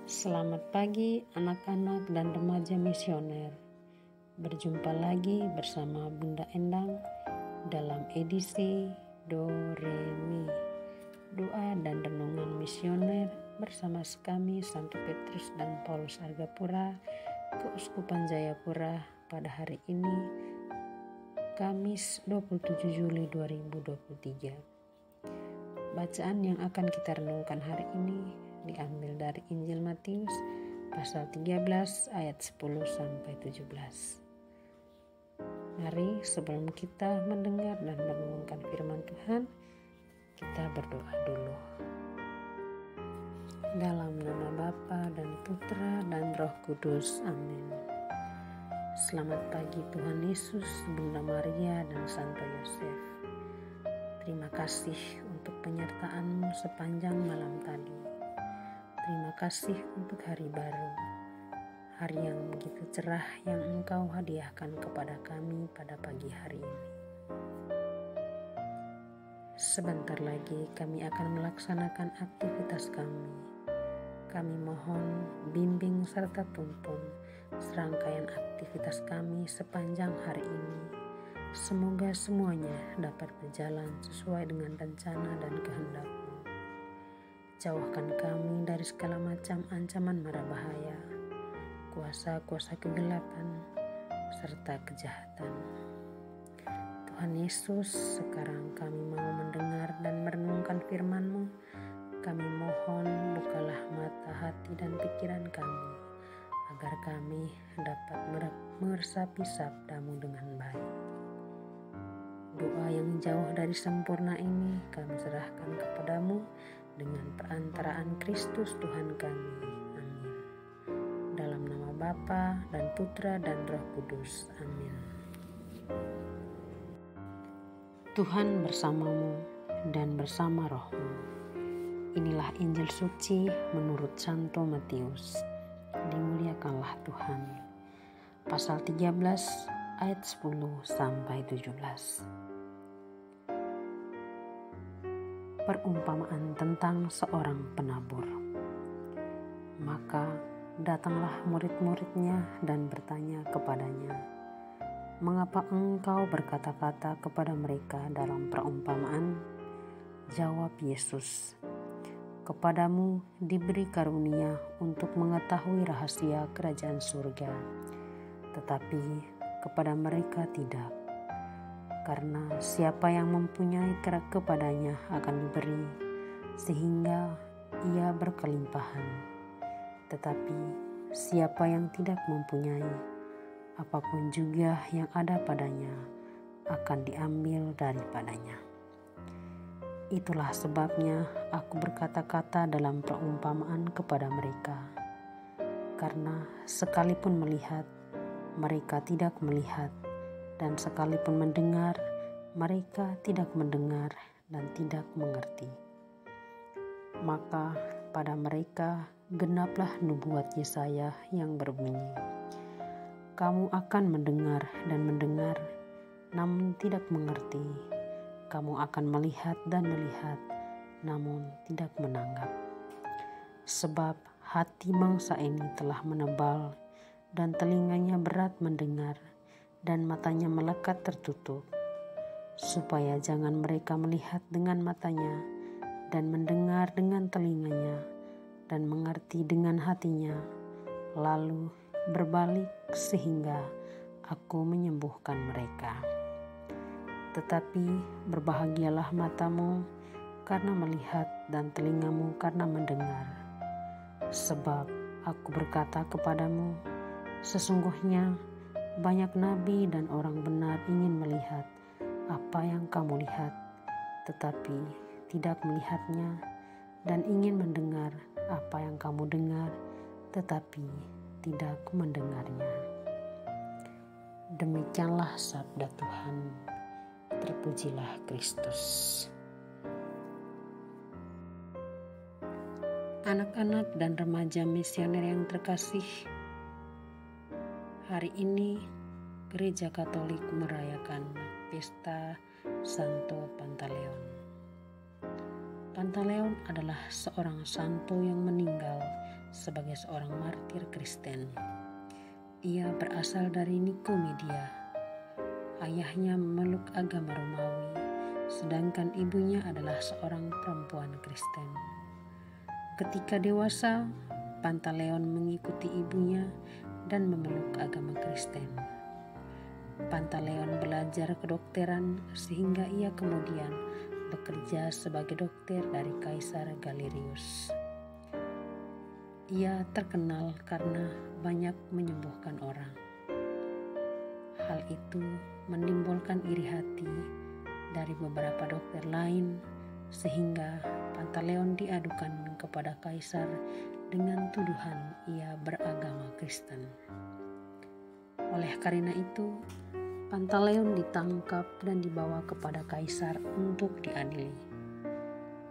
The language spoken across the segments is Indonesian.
Selamat pagi anak-anak dan remaja misioner. Berjumpa lagi bersama Bunda Endang dalam edisi Do Re Mi, doa dan renungan misioner bersama kami Santo Petrus dan Paulus Argapura, Keuskupan Jayapura pada hari ini, Kamis 27 Juli 2023. Bacaan yang akan kita renungkan hari ini diambil dari Injil Matius pasal 13 ayat 10 sampai 17. Mari sebelum kita mendengar dan merenungkan firman Tuhan, kita berdoa dulu. Dalam nama Bapa dan Putra dan Roh Kudus. Amin. Selamat pagi Tuhan Yesus, Bunda Maria dan Santo Yosef. Terima kasih untuk penyertaan-Mu sepanjang malam tadi. Terima kasih untuk hari baru, hari yang begitu cerah yang Engkau hadiahkan kepada kami pada pagi hari ini. Sebentar lagi kami akan melaksanakan aktivitas kami. Kami mohon bimbing serta tuntun serangkaian aktivitas kami sepanjang hari ini. Semoga semuanya dapat berjalan sesuai dengan rencana dan kehendak-Mu. Jauhkan kami dari segala macam ancaman mara bahaya, kuasa-kuasa kegelapan, serta kejahatan. Tuhan Yesus, sekarang kami mau mendengar dan merenungkan firman-Mu. Kami mohon bukalah mata hati dan pikiran kami, agar kami dapat meresapi sabda-Mu dengan baik. Doa yang jauh dari sempurna ini kami serahkan kepadamu dengan perantaraan Kristus Tuhan kami. Amin. Dalam nama Bapa dan Putra dan Roh Kudus. Amin. Tuhan bersamamu dan bersama rohmu. Inilah Injil suci menurut Santo Matius. Dimuliakanlah Tuhan. Pasal 13 ayat 10 sampai 17. Perumpamaan tentang seorang penabur. Maka datanglah murid-muridnya dan bertanya kepadanya, "Mengapa engkau berkata-kata kepada mereka dalam perumpamaan?" Jawab Yesus, "Kepadamu diberi karunia untuk mengetahui rahasia kerajaan surga, tetapi kepada mereka tidak. Karena siapa yang mempunyai kepadanya akan diberi, sehingga ia berkelimpahan. Tetapi siapa yang tidak mempunyai, apapun juga yang ada padanya akan diambil daripadanya. Itulah sebabnya aku berkata-kata dalam perumpamaan kepada mereka. Karena sekalipun melihat, mereka tidak melihat, dan sekalipun mendengar, mereka tidak mendengar dan tidak mengerti. Maka pada mereka genaplah nubuat Yesaya yang berbunyi, "Kamu akan mendengar dan mendengar, namun tidak mengerti. Kamu akan melihat dan melihat, namun tidak menanggap. Sebab hati bangsa ini telah menebal, dan telinganya berat mendengar, dan matanya melekat tertutup, supaya jangan mereka melihat dengan matanya, dan mendengar dengan telinganya, dan mengerti dengan hatinya, lalu berbalik sehingga aku menyembuhkan mereka. Tetapi berbahagialah matamu karena melihat dan telingamu karena mendengar. Sebab aku berkata kepadamu, sesungguhnya banyak nabi dan orang benar ingin melihat apa yang kamu lihat, tetapi tidak melihatnya, dan ingin mendengar apa yang kamu dengar, tetapi tidak mendengarnya." Demikianlah sabda Tuhan. Terpujilah Kristus. Anak-anak dan remaja misioner yang terkasih, hari ini Gereja Katolik merayakan pesta Santo Pantaleon. Pantaleon adalah seorang santo yang meninggal sebagai seorang martir Kristen. Ia berasal dari Nikomedia. Ayahnya memeluk agama Romawi, sedangkan ibunya adalah seorang perempuan Kristen. Ketika dewasa, Pantaleon mengikuti ibunya dan memeluk agama Kristen. Pantaleon belajar kedokteran sehingga ia kemudian bekerja sebagai dokter dari Kaisar Galerius. Ia terkenal karena banyak menyembuhkan orang. Hal itu menimbulkan iri hati dari beberapa dokter lain sehingga Pantaleon diadukan kepada Kaisar dengan tuduhan ia beragama Kristen. Oleh karena itu, Pantaleon ditangkap dan dibawa kepada Kaisar untuk diadili.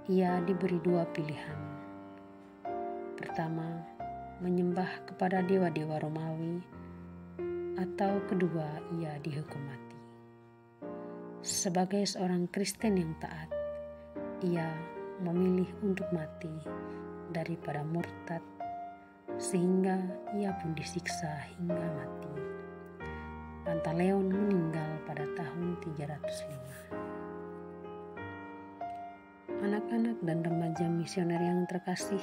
Ia diberi 2 pilihan. Pertama, menyembah kepada dewa-dewa Romawi, atau kedua, ia dihukum mati. Sebagai seorang Kristen yang taat, ia memilih untuk mati daripada murtad, sehingga ia pun disiksa hingga mati. Pantaleon meninggal pada tahun 305. Anak-anak dan remaja misioner yang terkasih,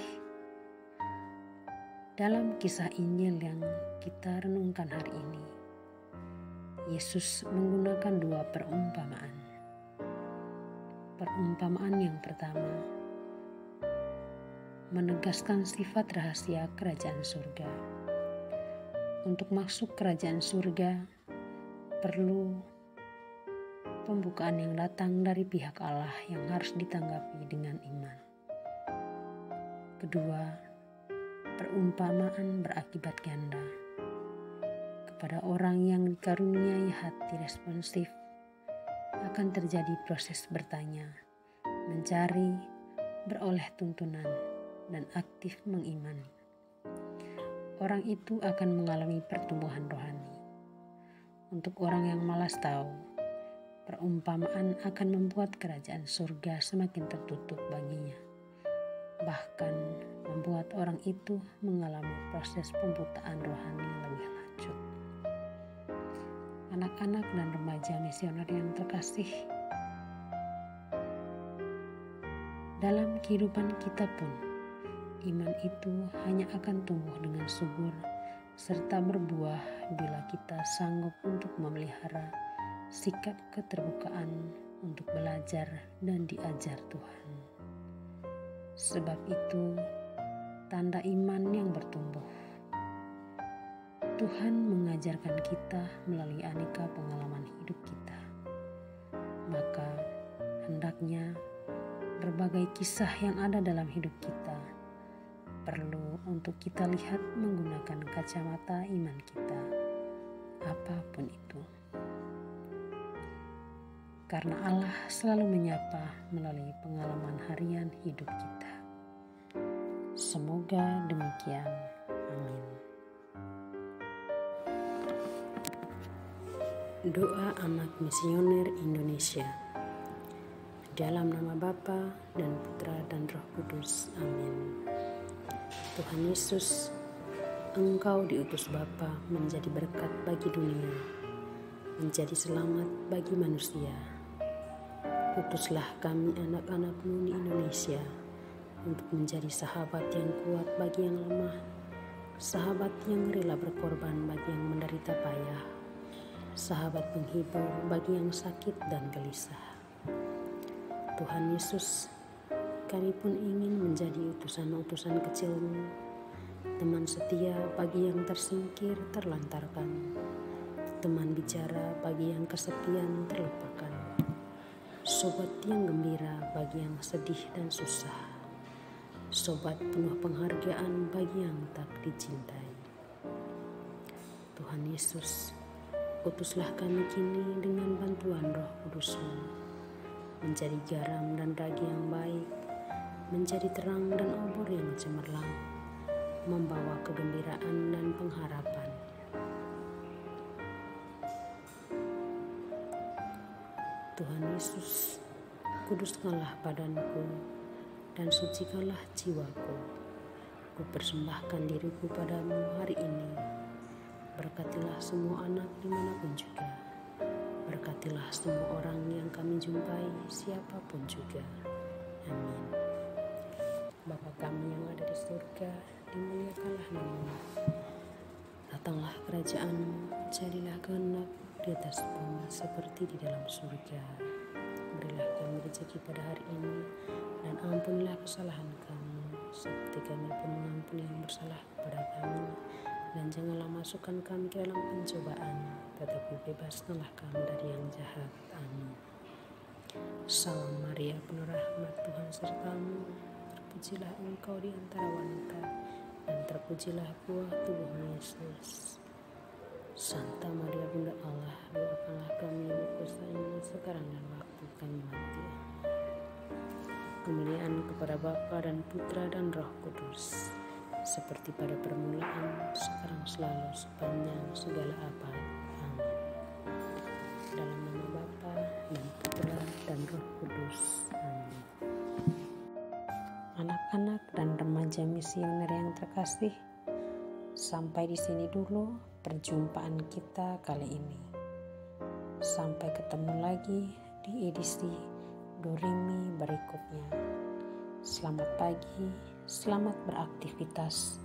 dalam kisah Injil yang kita renungkan hari ini, Yesus menggunakan 2 perumpamaan. Perumpamaan yang pertama menegaskan sifat rahasia kerajaan surga. Untuk masuk kerajaan surga, perlu pembukaan yang datang dari pihak Allah yang harus ditanggapi dengan iman. Kedua, perumpamaan berakibat ganda. Kepada orang yang dikaruniai hati responsif, akan terjadi proses bertanya, mencari, beroleh tuntunan, dan aktif mengimani. Orang itu akan mengalami pertumbuhan rohani. Untuk orang yang malas tahu, perumpamaan akan membuat kerajaan surga semakin tertutup baginya. Bahkan membuat orang itu mengalami proses pembutaan rohani lebih lanjut. Anak-anak dan remaja misioner yang terkasih, dalam kehidupan kita pun, iman itu hanya akan tumbuh dengan subur serta berbuah bila kita sanggup untuk memelihara sikap keterbukaan untuk belajar dan diajar Tuhan. Sebab itu, tanda iman yang bertumbuh. Tuhan mengajarkan kita melalui aneka pengalaman hidup kita. Maka, hendaknya berbagai kisah yang ada dalam hidup kita perlu untuk kita lihat menggunakan kacamata iman kita, apapun itu. Karena Allah selalu menyapa melalui pengalaman harian hidup kita. Semoga demikian. Amin. Doa Anak Misioner Indonesia. Dalam nama Bapa dan Putra dan Roh Kudus. Amin. Tuhan Yesus, Engkau diutus Bapa menjadi berkat bagi dunia, menjadi selamat bagi manusia. Utuslah kami anak-anak-Mu di Indonesia untuk menjadi sahabat yang kuat bagi yang lemah, sahabat yang rela berkorban bagi yang menderita payah, sahabat penghibur bagi yang sakit dan gelisah. Tuhan Yesus, kami pun ingin menjadi utusan-utusan kecil-Mu, teman setia bagi yang tersingkir terlantarkan, teman bicara bagi yang kesepian terlupakan, sobat yang gembira bagi yang sedih dan susah, sobat penuh penghargaan bagi yang tak dicintai. Tuhan Yesus, utuslah kami kini dengan bantuan Roh Kudus-Mu, menjadi garam dan daging yang baik, menjadi terang dan obor yang cemerlang, membawa kegembiraan dan pengharapan. Tuhan Yesus, kuduskanlah badanku dan sucikanlah jiwaku. persembahkan diriku padamu hari ini. Berkatilah semua anak dimanapun juga. Berkatilah semua orang yang kami jumpai, siapapun juga. Amin. Bapa kami yang ada di surga, dimuliakanlah nama-Mu. Datanglah kerajaan-Mu, jadilah kehendak di atas bumi seperti di dalam surga. Berilah kami rezeki pada hari ini, dan ampunilah kesalahan kami, seperti kami pun mengampuni yang bersalah kepada kami. Dan janganlah masukkan kami ke dalam pencobaan, tetapi bebaskanlah kami dari yang jahat. Amin. Salam Maria, penuh rahmat, Tuhan sertamu. Terpujilah engkau di antara wanita, dan terpujilah buah tubuhmu Yesus. Santa Maria Bunda Allah, doakanlah kami yang berdosa ini sekarang dan waktu kami mati. Kemuliaan kepada Bapa dan Putra dan Roh Kudus, seperti pada permulaan, sekarang, selalu, sepanjang segala abad. Amin. Dalam nama Bapa dan Putra dan Roh Kudus. Amin. Anak-anak dan remaja misioner yang terkasih, sampai di sini dulu perjumpaan kita kali ini. Sampai ketemu lagi di edisi Doremi berikutnya. Selamat pagi, selamat beraktivitas.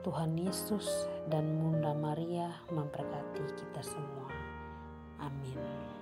Tuhan Yesus dan Bunda Maria memberkati kita semua. Amin.